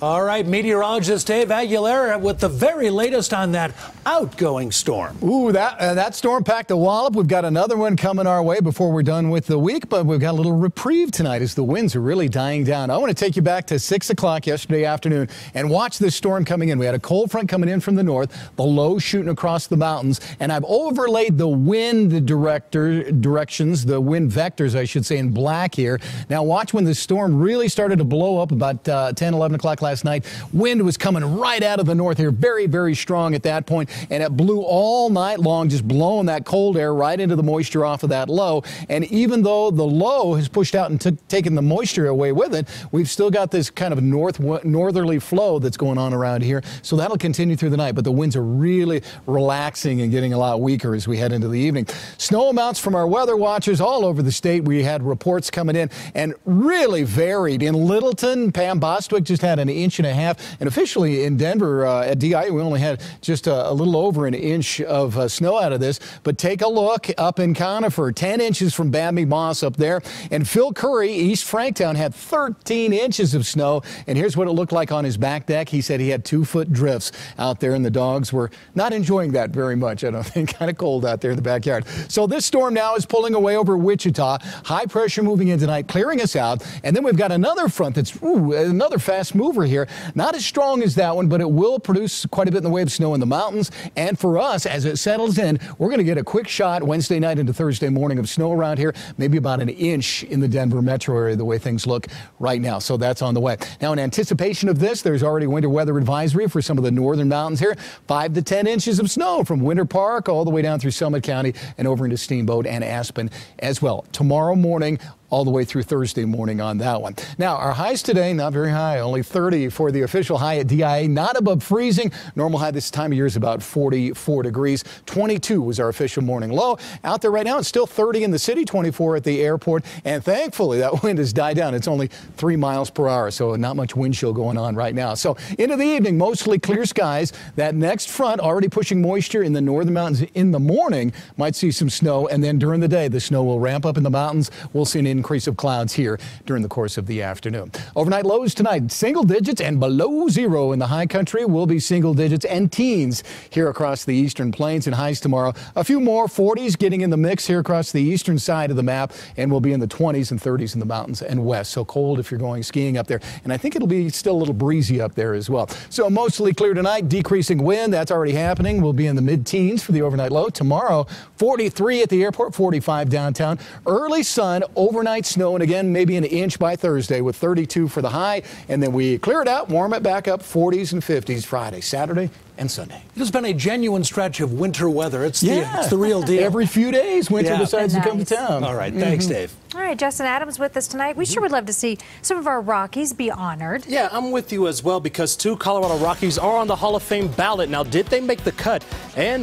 All right, meteorologist Dave Aguilera with the very latest on that outgoing storm. Ooh, that storm packed a wallop. We've got another one coming our way before we're done with the week, but we've got a little reprieve tonight as the winds are really dying down. I want to take you back to 6 o'clock yesterday afternoon and watch this storm coming in. We had a cold front coming in from the north, the low shooting across the mountains, and I've overlaid the wind directions, the wind vectors, I should say, in black here. Now watch when the storm really started to blow up about 10, 11 o'clock last night. Wind was coming right out of the north here, very, very strong at that point, and it blew all night long, just blowing that cold air right into the moisture off of that low. And even though the low has pushed out and taken the moisture away with it, we've still got this kind of northerly flow that's going on around here. So that'll continue through the night, but the winds are really relaxing and getting a lot weaker as we head into the evening. Snow amounts from our weather watchers all over the state. We had reports coming in and really varied. In Littleton, Pam Bostwick just had an inch and a half, and officially in Denver at DI, we only had just a little over an inch of snow out of this. But take a look up in Conifer, 10 inches from Bambi Moss up there, and Phil Curry, East Franktown, had 13 inches of snow, and here's what it looked like on his back deck. He said he had 2-foot drifts out there, and the dogs were not enjoying that very much. I don't think, kind of cold out there in the backyard. So this storm now is pulling away over Wichita. High pressure moving in tonight, clearing us out, and then we've got another front that's another fast mover here. Not as strong as that one, but it will produce quite a bit in the way of snow in the mountains. And for us, as it settles in, we're going to get a quick shot Wednesday night into Thursday morning of snow around here, maybe about an inch in the Denver metro area, the way things look right now. So that's on the way. Now, in anticipation of this, there's already winter weather advisory for some of the northern mountains here. 5 to 10 inches of snow from Winter Park all the way down through Summit County and over into Steamboat and Aspen as well. Tomorrow morning, all the way through Thursday morning on that one. Now, our highs today, not very high, only 30 for the official high at DIA, not above freezing. Normal high this time of year is about 44 degrees. 22 was our official morning low. Out there right now, it's still 30 in the city, 24 at the airport, and thankfully that wind has died down. It's only 3 miles per hour, so not much wind chill going on right now. So into the evening, mostly clear skies. That next front already pushing moisture in the northern mountains in the morning. Might see some snow, and then during the day, the snow will ramp up in the mountains. We'll see an increase of clouds here during the course of the afternoon. Overnight lows tonight, single digits and below zero in the high country. Will be single digits and teens here across the eastern plains, and highs tomorrow. A few more 40s getting in the mix here across the eastern side of the map, and we'll be in the 20s and 30s in the mountains and west. So cold if you're going skiing up there, and I think it'll be still a little breezy up there as well. So mostly clear tonight, decreasing wind. That's already happening. We'll be in the mid-teens for the overnight low. Tomorrow, 43 at the airport, 45 downtown. Early sun, overnight snow, and again, maybe an inch by Thursday with 32 for the high. And then we clear it out, warm it back up, 40s and 50s Friday, Saturday, and Sunday. It has been a genuine stretch of winter weather. It's the real deal. Every few days, winter decides to come to town. All right. Thanks, Dave. All right, Justin Adams with us tonight. We sure would love to see some of our Rockies be honored. Yeah, I'm with you as well, because 2 Colorado Rockies are on the Hall of Fame ballot. Now, did they make the cut? And